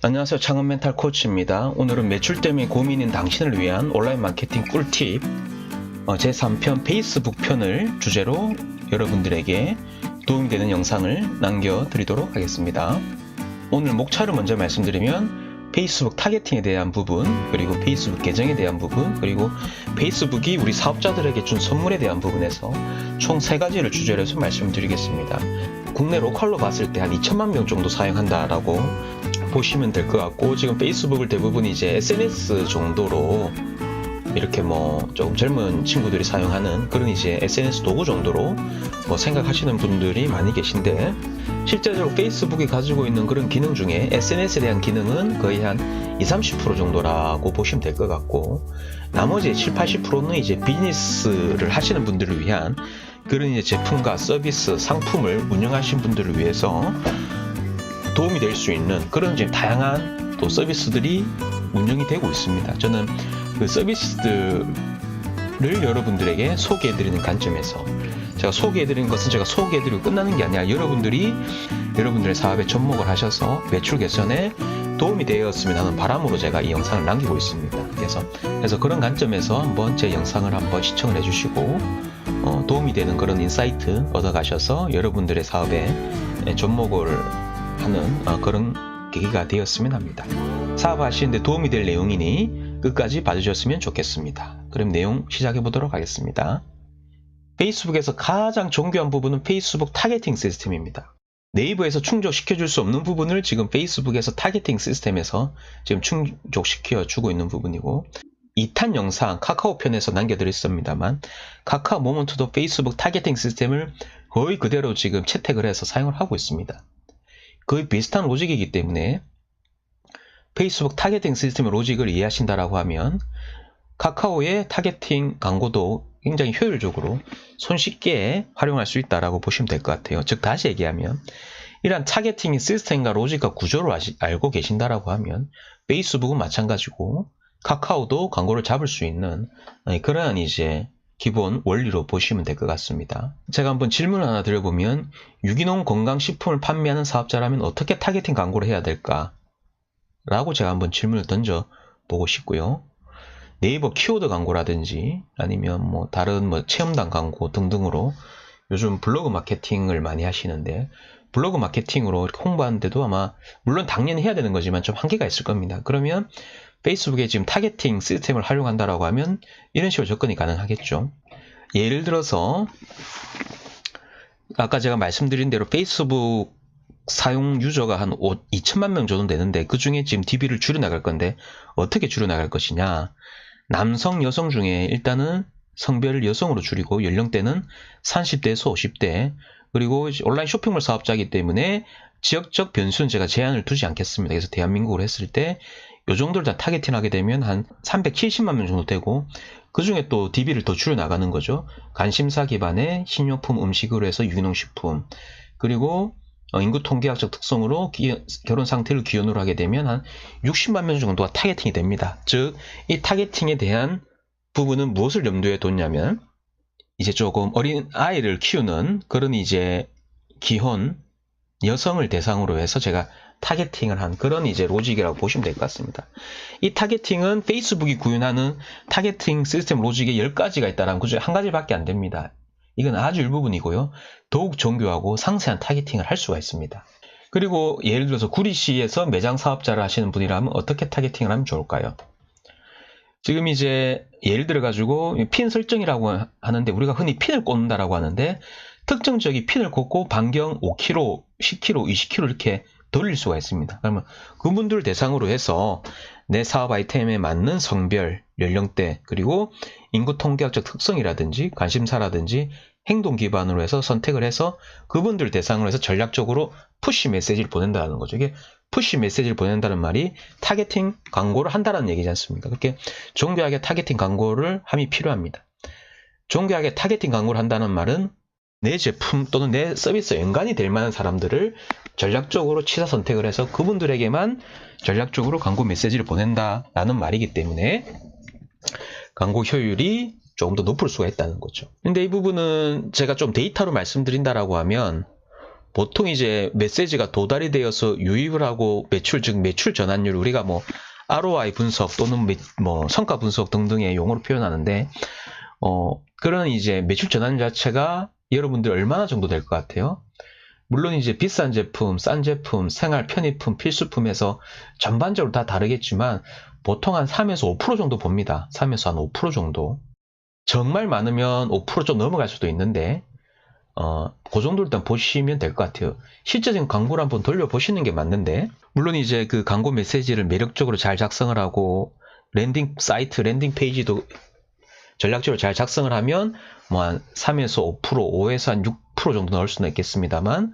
안녕하세요. 창업 멘탈 코치입니다. 오늘은 매출 때문에 고민인 당신을 위한 온라인 마케팅 꿀팁 제3편 페이스북 편을 주제로 여러분들에게 도움이 되는 영상을 남겨드리도록 하겠습니다. 오늘 목차를 먼저 말씀드리면 페이스북 타겟팅에 대한 부분, 그리고 페이스북 계정에 대한 부분, 그리고 페이스북이 우리 사업자들에게 준 선물에 대한 부분에서 총 3가지를 주제로 해서 말씀드리겠습니다. 국내 로컬로 봤을 때 한 2천만 명 정도 사용한다라고 보시면 될 것 같고, 지금 페이스북을 대부분 이제 SNS 정도로 이렇게 조금 젊은 친구들이 사용하는 그런 이제 SNS 도구 정도로 생각하시는 분들이 많이 계신데, 실제적으로 페이스북이 가지고 있는 그런 기능 중에 SNS에 대한 기능은 거의 한 20-30% 정도라고 보시면 될 것 같고, 나머지 70-80%는 이제 비즈니스를 하시는 분들을 위한 그런 이제 제품과 서비스, 상품을 운영하시는 분들을 위해서 도움이 될 수 있는 그런 이제 다양한 또 서비스들이 운영이 되고 있습니다. 저는 그 서비스들을 여러분들에게 소개해드리는 관점에서, 제가 소개해드리는 것은 제가 소개해드리고 끝나는 게 아니라 여러분들의 사업에 접목을 하셔서 매출 개선에 도움이 되었으면 하는 바람으로 제가 이 영상을 남기고 있습니다. 그래서 그런 관점에서 한번 제 영상을 한번 시청을 해주시고 도움이 되는 그런 인사이트 얻어가셔서 여러분들의 사업에 접목을 하는 그런 계기가 되었으면 합니다. 사업하시는데 도움이 될 내용이니 끝까지 봐주셨으면 좋겠습니다. 그럼 내용 시작해 보도록 하겠습니다. 페이스북에서 가장 정교한 부분은 페이스북 타겟팅 시스템입니다. 네이버에서 충족시켜 줄 수 없는 부분을 지금 페이스북에서 타겟팅 시스템에서 지금 충족시켜 주고 있는 부분이고, 2탄 영상 카카오 편에서 남겨드렸습니다만, 카카오 모먼트도 페이스북 타겟팅 시스템을 거의 그대로 지금 채택을 해서 사용을 하고 있습니다. 거의 비슷한 로직이기 때문에 페이스북 타겟팅 시스템의 로직을 이해하신다라고 하면 카카오의 타겟팅 광고도 굉장히 효율적으로 손쉽게 활용할 수 있다라고 보시면 될 것 같아요. 즉 다시 얘기하면 이러한 타겟팅 시스템과 로직과 구조를 알고 계신다라고 하면 페이스북은 마찬가지고 카카오도 광고를 잡을 수 있는 그러한 이제 기본 원리로 보시면 될 것 같습니다. 제가 한번 질문을 하나 드려보면, 유기농 건강식품을 판매하는 사업자라면 어떻게 타겟팅 광고를 해야 될까? 라고 제가 한번 질문을 던져보고 싶고요. 네이버 키워드 광고라든지 아니면 다른 체험단 광고 등등으로 요즘 블로그 마케팅을 많이 하시는데, 블로그 마케팅으로 이렇게 홍보하는데도 아마 물론 당연히 해야 되는 거지만 좀 한계가 있을 겁니다. 그러면 페이스북에 지금 타겟팅 시스템을 활용한다라고 하면 이런 식으로 접근이 가능하겠죠. 예를 들어서 아까 제가 말씀드린 대로 페이스북 사용 유저가 한 2천만 명 정도 되는데, 그 중에 지금 DB를 줄여나갈 건데 어떻게 줄여나갈 것이냐. 남성, 여성 중에 일단은 성별을 여성으로 줄이고, 연령대는 30대에서 50대, 그리고 온라인 쇼핑몰 사업자이기 때문에 지역적 변수는 제가 제한을 두지 않겠습니다. 그래서 대한민국으로 했을 때 이 정도를 다 타겟팅하게 되면 한 370만 명 정도 되고, 그 중에 또 DB를 더 줄여나가는 거죠. 관심사 기반의 식료품, 음식으로 해서 유기농식품, 그리고 인구 통계학적 특성으로 결혼 상태를 기준으로 하게 되면 한 60만 명 정도가 타겟팅이 됩니다. 즉, 이 타겟팅에 대한 부분은 무엇을 염두에 뒀냐면, 이제 조금 어린 아이를 키우는 그런 이제 기혼 여성을 대상으로 해서 제가 타겟팅을 한 그런 이제 로직이라고 보시면 될 것 같습니다. 이 타겟팅은 페이스북이 구현하는 타겟팅 시스템 로직에 10가지가 있다라면 그중에 한 가지밖에 안 됩니다. 이건 아주 일부분이고요. 더욱 정교하고 상세한 타겟팅을 할 수가 있습니다. 그리고 예를 들어서 구리시에서 매장 사업자를 하시는 분이라면 어떻게 타겟팅을 하면 좋을까요? 지금 이제 예를 들어 가지고 핀 설정이라고 하는데, 우리가 흔히 핀을 꽂는다라고 하는데, 특정 지역이 핀을 꽂고 반경 5km, 10km, 20km 이렇게 돌릴 수가 있습니다. 그러면 그분들을 대상으로 해서 내 사업 아이템에 맞는 성별, 연령대, 그리고 인구 통계학적 특성이라든지 관심사라든지 행동 기반으로 해서 선택을 해서 그분들 대상으로 해서 전략적으로 푸시 메시지를 보낸다는 거죠. 이게 푸시 메시지를 보낸다는 말이 타겟팅 광고를 한다는 얘기지 않습니까? 그렇게 정교하게 타겟팅 광고를 함이 필요합니다. 정교하게 타겟팅 광고를 한다는 말은 내 제품 또는 내 서비스에 연관이 될 만한 사람들을 전략적으로 취사 선택을 해서 그분들에게만 전략적으로 광고 메시지를 보낸다라는 말이기 때문에 광고 효율이 조금 더 높을 수가 있다는 거죠. 근데 이 부분은 제가 좀 데이터로 말씀드린다라고 하면 보통 이제 메시지가 도달이 되어서 유입을 하고 매출, 즉 매출 전환율, 우리가 뭐 ROI 분석 또는 뭐 성과 분석 등등의 용어로 표현하는데 그런 이제 매출 전환율 자체가 여러분들 얼마나 정도 될 것 같아요? 물론 이제 비싼 제품, 싼 제품, 생활 편의품, 필수품에서 전반적으로 다 다르겠지만 보통 한 3에서 5% 정도 봅니다. 3에서 한 5% 정도. 정말 많으면 5% 좀 넘어갈 수도 있는데 그 정도 일단 보시면 될 것 같아요. 실제적인 광고를 한번 돌려보시는 게 맞는데, 물론 이제 그 광고 메시지를 매력적으로 잘 작성을 하고 랜딩 사이트, 랜딩 페이지도 전략적으로 잘 작성을 하면 뭐 한 3에서 5%, 5에서 한 6% 정도 넣을 수는 있겠습니다만,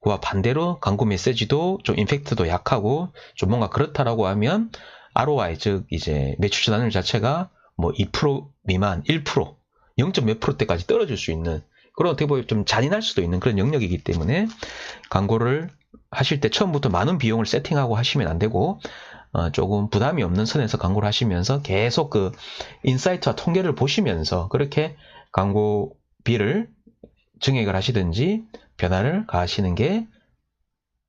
그와 반대로 광고 메시지도 좀 임팩트도 약하고 좀 뭔가 그렇다라고 하면 ROI, 즉 이제 매출 전환율 자체가 뭐 2% 미만, 1%, 0. 몇 %대까지 떨어질 수 있는, 그런 어떻게 보면 좀 잔인할 수도 있는 그런 영역이기 때문에 광고를 하실 때 처음부터 많은 비용을 세팅하고 하시면 안 되고 조금 부담이 없는 선에서 광고를 하시면서 계속 그 인사이트와 통계를 보시면서 그렇게 광고비를 증액을 하시든지 변화를 가하시는 게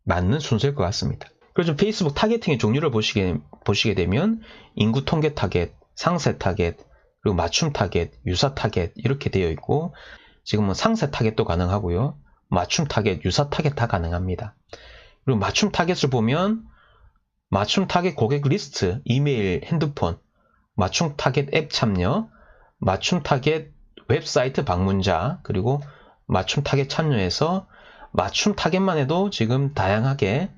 맞는 순서일 것 같습니다. 그리고 좀 페이스북 타겟팅의 종류를 보시게 되면 인구 통계 타겟, 상세 타겟, 그리고 맞춤 타겟, 유사 타겟 이렇게 되어 있고, 지금은 상세 타겟도 가능하고요. 맞춤 타겟, 유사 타겟 다 가능합니다. 그리고 맞춤 타겟을 보면 맞춤 타겟 고객 리스트, 이메일, 핸드폰, 맞춤 타겟 앱 참여, 맞춤 타겟 웹사이트 방문자, 그리고 맞춤 타겟 참여해서 맞춤 타겟만 해도 지금 다양하게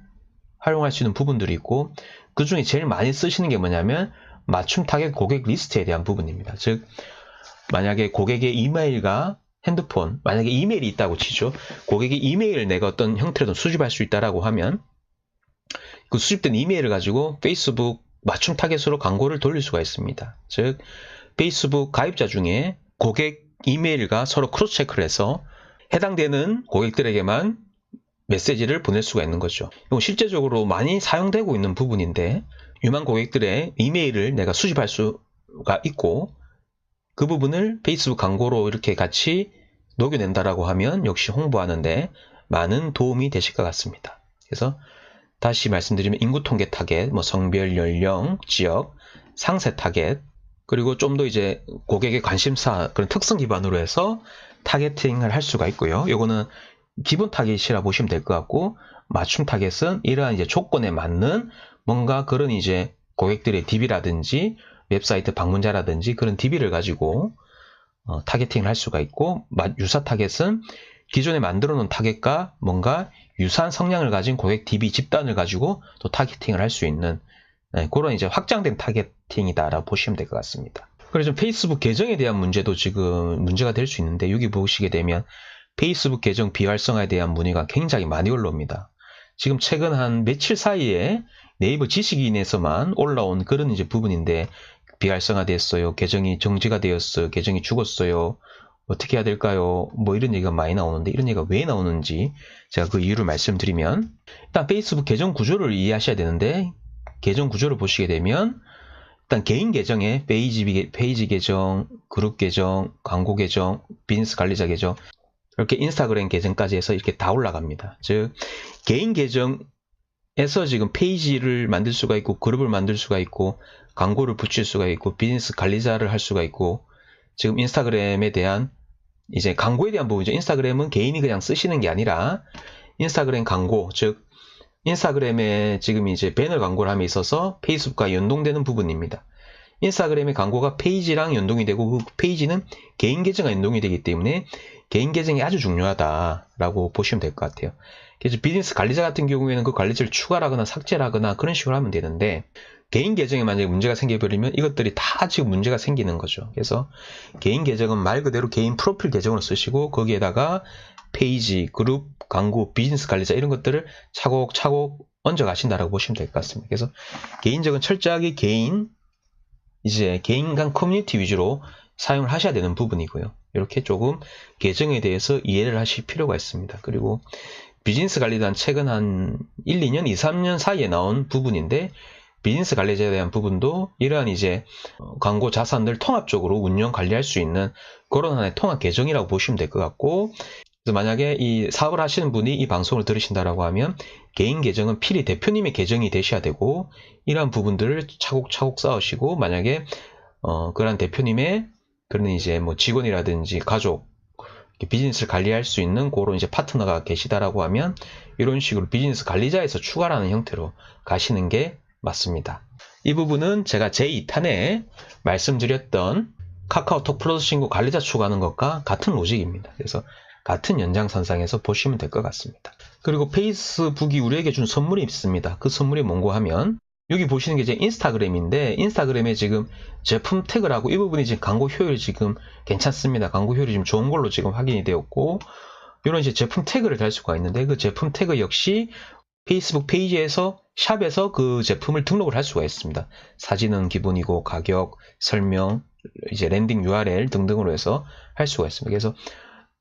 활용할 수 있는 부분들이 있고, 그 중에 제일 많이 쓰시는 게 뭐냐면 맞춤 타겟 고객 리스트에 대한 부분입니다. 즉 만약에 고객의 이메일과 핸드폰, 만약에 이메일이 있다고 치죠. 고객의 이메일을 내가 어떤 형태로든 수집할 수 있다라고 하면 그 수집된 이메일을 가지고 페이스북 맞춤 타겟으로 광고를 돌릴 수가 있습니다. 즉 페이스북 가입자 중에 고객 이메일과 서로 크로스 체크를 해서 해당되는 고객들에게만 메시지를 보낼 수가 있는 거죠. 이건 실제적으로 많이 사용되고 있는 부분인데, 유망 고객들의 이메일을 내가 수집할 수가 있고 그 부분을 페이스북 광고로 이렇게 같이 녹여낸다라고 하면 역시 홍보하는데 많은 도움이 되실 것 같습니다. 그래서 다시 말씀드리면 인구 통계 타겟, 뭐 성별, 연령, 지역, 상세 타겟, 그리고 좀 더 이제 고객의 관심사, 그런 특성 기반으로 해서 타겟팅을 할 수가 있고요. 요거는 기본 타겟이라 보시면 될 것 같고, 맞춤 타겟은 이러한 이제 조건에 맞는 뭔가 그런 이제 고객들의 DB라든지 웹사이트 방문자라든지 그런 DB를 가지고 타겟팅을 할 수가 있고, 유사 타겟은 기존에 만들어 놓은 타겟과 뭔가 유사한 성향을 가진 고객 DB 집단을 가지고 또 타겟팅을 할 수 있는 그런 이제 확장된 타겟팅이다라고 보시면 될 것 같습니다. 그래서 페이스북 계정에 대한 문제도 지금 문제가 될 수 있는데, 여기 보시게 되면 페이스북 계정 비활성화에 대한 문의가 굉장히 많이 올라옵니다. 지금 최근 한 며칠 사이에 네이버 지식인에서만 올라온 그런 이제 부분인데, 비활성화 됐어요, 계정이 정지가 되었어요, 계정이 죽었어요, 어떻게 해야 될까요? 뭐 이런 얘기가 많이 나오는데, 이런 얘기가 왜 나오는지 제가 그 이유를 말씀드리면, 일단 페이스북 계정 구조를 이해하셔야 되는데, 계정 구조를 보시게 되면 일단 개인 계정에 페이지 계정, 그룹 계정, 광고 계정, 비즈니스 관리자 계정, 이렇게 인스타그램 계정까지 해서 이렇게 다 올라갑니다. 즉 개인 계정에서 지금 페이지를 만들 수가 있고, 그룹을 만들 수가 있고, 광고를 붙일 수가 있고, 비즈니스 관리자를 할 수가 있고, 지금 인스타그램에 대한 이제 광고에 대한 부분이죠. 인스타그램은 개인이 그냥 쓰시는 게 아니라 인스타그램 광고, 즉 인스타그램에 지금 이제 배너 광고를 함에 있어서 페이스북과 연동되는 부분입니다. 인스타그램의 광고가 페이지랑 연동이 되고, 그 페이지는 개인 계정과 연동이 되기 때문에 개인 계정이 아주 중요하다라고 보시면 될 것 같아요. 그래서 비즈니스 관리자 같은 경우에는 그 관리자를 추가하거나 삭제하거나 그런 식으로 하면 되는데, 개인 계정에 만약에 문제가 생겨버리면 이것들이 다 지금 문제가 생기는 거죠. 그래서 개인 계정은 말 그대로 개인 프로필 계정으로 쓰시고, 거기에다가 페이지, 그룹, 광고, 비즈니스 관리자 이런 것들을 차곡차곡 얹어 가신다라고 보시면 될 것 같습니다. 그래서 개인적은 철저하게 개인 간 커뮤니티 위주로 사용을 하셔야 되는 부분이고요. 이렇게 조금 계정에 대해서 이해를 하실 필요가 있습니다. 그리고 비즈니스 관리단 최근 한 1, 2년, 2, 3년 사이에 나온 부분인데, 비즈니스 관리자에 대한 부분도 이러한 이제 광고 자산들 통합적으로 운영 관리할 수 있는 그런 하나의 통합 계정이라고 보시면 될 것 같고, 그래서 만약에 이 사업을 하시는 분이 이 방송을 들으신다라고 하면 개인 계정은 필히 대표님의 계정이 되셔야 되고, 이러한 부분들을 차곡차곡 쌓으시고, 만약에 그런 대표님의 그런 이제 뭐 직원이라든지 가족, 비즈니스를 관리할 수 있는 그런 이제 파트너가 계시다라고 하면 이런 식으로 비즈니스 관리자에서 추가라는 형태로 가시는 게 맞습니다. 이 부분은 제가 제2탄에 말씀드렸던 카카오톡 플러스 친구 관리자 추가하는 것과 같은 로직입니다. 그래서 같은 연장선상에서 보시면 될 것 같습니다. 그리고 페이스북이 우리에게 준 선물이 있습니다. 그 선물이 뭔고 하면 여기 보시는 게 이제 인스타그램인데, 인스타그램에 지금 제품 태그를 하고 이 부분이 지금 광고 효율이 지금 괜찮습니다. 광고 효율이 지금 좋은 걸로 지금 확인이 되었고, 이런 이제 제품 태그를 달 수가 있는데, 그 제품 태그 역시 페이스북 페이지에서 샵에서 그 제품을 등록을 할 수가 있습니다. 사진은 기본이고 가격, 설명, 이제 랜딩 URL 등등으로 해서 할 수가 있습니다. 그래서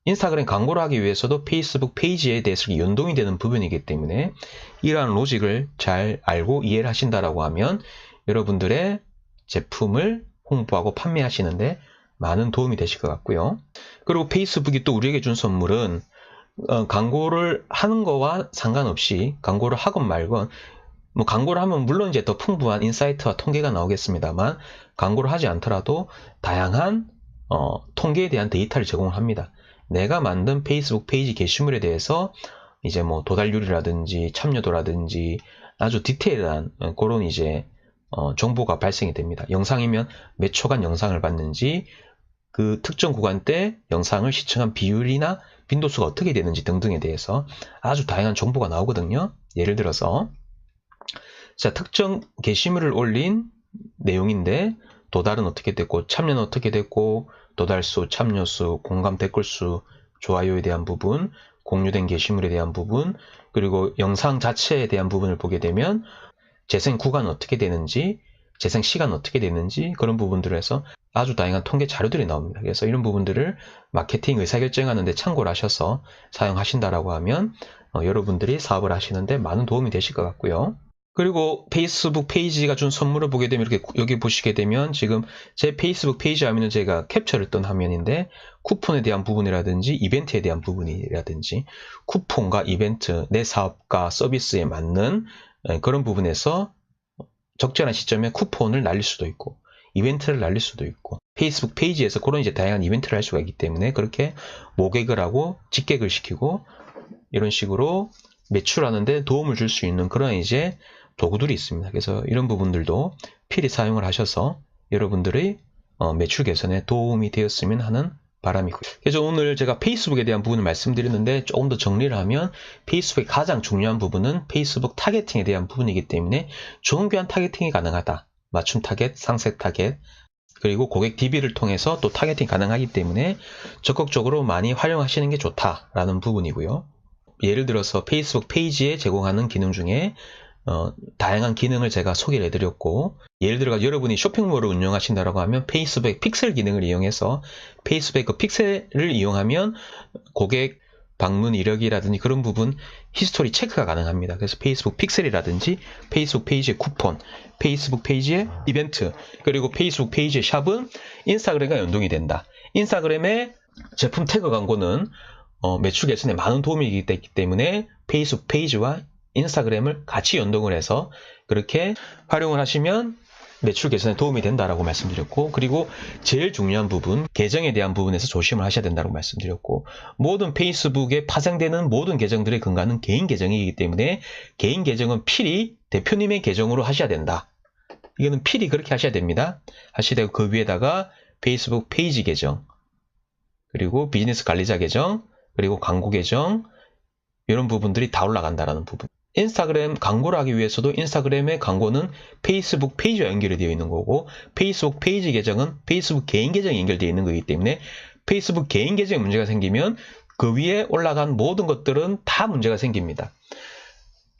인스타그램 광고를 하기 위해서도 페이스북 페이지에 대해서 연동이 되는 부분이기 때문에 이러한 로직을 잘 알고 이해를 하신다라고 하면 여러분들의 제품을 홍보하고 판매하시는데 많은 도움이 되실 것 같고요. 그리고 페이스북이 또 우리에게 준 선물은 광고를 하는 거와 상관없이 광고를 하건 말건, 뭐 광고를 하면 물론 이제 더 풍부한 인사이트와 통계가 나오겠습니다만, 광고를 하지 않더라도 다양한 통계에 대한 데이터를 제공을 합니다. 내가 만든 페이스북 페이지 게시물에 대해서 이제 뭐 도달률이라든지 참여도라든지 아주 디테일한 그런 이제 정보가 발생이 됩니다. 영상이면 몇 초간 영상을 봤는지, 그 특정 구간대 영상을 시청한 비율이나 빈도수가 어떻게 되는지 등등에 대해서 아주 다양한 정보가 나오거든요. 예를 들어서 자, 특정 게시물을 올린 내용인데 도달은 어떻게 됐고, 참여는 어떻게 됐고, 도달수, 참여수, 공감 댓글수, 좋아요에 대한 부분, 공유된 게시물에 대한 부분, 그리고 영상 자체에 대한 부분을 보게 되면 재생 구간은 어떻게 되는지, 재생 시간은 어떻게 되는지, 그런 부분들을 해서 아주 다양한 통계 자료들이 나옵니다. 그래서 이런 부분들을 마케팅 의사결정하는 데 참고를 하셔서 사용하신다라고 하면 여러분들이 사업을 하시는데 많은 도움이 되실 것 같고요. 그리고 페이스북 페이지가 준 선물을 보게 되면 이렇게 여기 보시게 되면 지금 제 페이스북 페이지 화면은 제가 캡처를 떤 화면인데, 쿠폰에 대한 부분이라든지 이벤트에 대한 부분이라든지 쿠폰과 이벤트, 내 사업과 서비스에 맞는 그런 부분에서 적절한 시점에 쿠폰을 날릴 수도 있고 이벤트를 날릴 수도 있고, 페이스북 페이지에서 그런 이제 다양한 이벤트를 할 수가 있기 때문에 그렇게 모객을 하고 직객을 시키고 이런 식으로 매출하는데 도움을 줄 수 있는 그런 이제 도구들이 있습니다. 그래서 이런 부분들도 필히 사용을 하셔서 여러분들의 매출 개선에 도움이 되었으면 하는 바람이고요. 그래서 오늘 제가 페이스북에 대한 부분을 말씀드렸는데, 조금 더 정리를 하면 페이스북의 가장 중요한 부분은 페이스북 타겟팅에 대한 부분이기 때문에 좋은 교환 타겟팅이 가능하다. 맞춤 타겟, 상세 타겟, 그리고 고객 DB를 통해서 또 타겟팅 가능하기 때문에 적극적으로 많이 활용하시는 게 좋다라는 부분이고요. 예를 들어서 페이스북 페이지에 제공하는 기능 중에 다양한 기능을 제가 소개를 해드렸고, 예를 들어 여러분이 쇼핑몰을 운영하신다고 하면 페이스북 픽셀 기능을 이용해서 페이스북 그 픽셀을 이용하면 고객 방문 이력이라든지 그런 부분 히스토리 체크가 가능합니다. 그래서 페이스북 픽셀이라든지 페이스북 페이지의 쿠폰, 페이스북 페이지의 이벤트, 그리고 페이스북 페이지의 샵은 인스타그램과 연동이 된다. 인스타그램의 제품 태그 광고는 매출 개선에 많은 도움이 되기 때문에 페이스북 페이지와 인스타그램을 같이 연동을 해서 그렇게 활용을 하시면 매출 개선에 도움이 된다라고 말씀드렸고, 그리고 제일 중요한 부분, 계정에 대한 부분에서 조심을 하셔야 된다고 말씀드렸고, 모든 페이스북에 파생되는 모든 계정들의 근간은 개인 계정이기 때문에 개인 계정은 필히 대표님의 계정으로 하셔야 된다. 이거는 필히 그렇게 하셔야 됩니다. 하셔야 되고, 그 위에다가 페이스북 페이지 계정, 그리고 비즈니스 관리자 계정, 그리고 광고 계정, 이런 부분들이 다 올라간다라는 부분. 인스타그램 광고를 하기 위해서도 인스타그램의 광고는 페이스북 페이지와 연결이 되어 있는 거고, 페이스북 페이지 계정은 페이스북 개인 계정이 연결되어 있는 거기 때문에 페이스북 개인 계정에 문제가 생기면 그 위에 올라간 모든 것들은 다 문제가 생깁니다.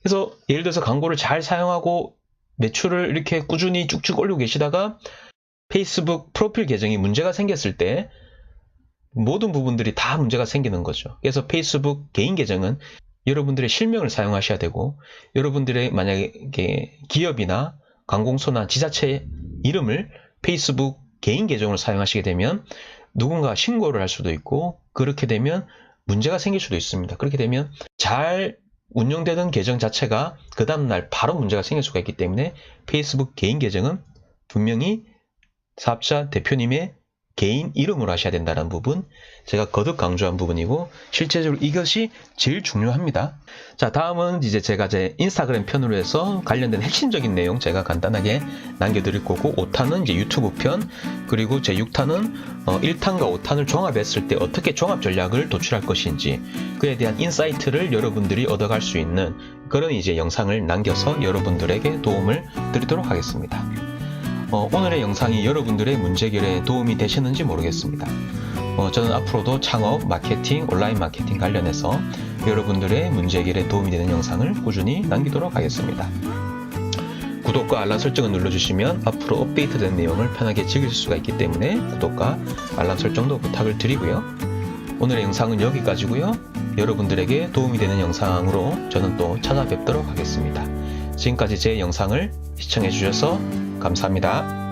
그래서 예를 들어서 광고를 잘 사용하고 매출을 이렇게 꾸준히 쭉쭉 올리고 계시다가 페이스북 프로필 계정이 문제가 생겼을 때 모든 부분들이 다 문제가 생기는 거죠. 그래서 페이스북 개인 계정은 여러분들의 실명을 사용하셔야 되고, 여러분들의 만약에 기업이나 관공서나 지자체 이름을 페이스북 개인 계정을 사용하시게 되면 누군가 신고를 할 수도 있고, 그렇게 되면 문제가 생길 수도 있습니다. 그렇게 되면 잘 운영되던 계정 자체가 그 다음날 바로 문제가 생길 수가 있기 때문에 페이스북 개인 계정은 분명히 사업자 대표님의 개인 이름으로 하셔야 된다는 부분, 제가 거듭 강조한 부분이고 실제적으로 이것이 제일 중요합니다. 자, 다음은 이제 제가 제 인스타그램 편으로 해서 관련된 핵심적인 내용 제가 간단하게 남겨드릴 거고, 5탄은 이제 유튜브 편, 그리고 제 6탄은 1탄과 5탄을 종합했을 때 어떻게 종합 전략을 도출할 것인지, 그에 대한 인사이트를 여러분들이 얻어갈 수 있는 그런 이제 영상을 남겨서 여러분들에게 도움을 드리도록 하겠습니다. 오늘의 영상이 여러분들의 문제 해결에 도움이 되시는지 모르겠습니다. 저는 앞으로도 창업, 마케팅, 온라인 마케팅 관련해서 여러분들의 문제 해결에 도움이 되는 영상을 꾸준히 남기도록 하겠습니다. 구독과 알람 설정을 눌러주시면 앞으로 업데이트된 내용을 편하게 즐길 수가 있기 때문에 구독과 알람 설정도 부탁을 드리고요. 오늘의 영상은 여기까지고요. 여러분들에게 도움이 되는 영상으로 저는 또 찾아뵙도록 하겠습니다. 지금까지 제 영상을 시청해 주셔서 감사합니다.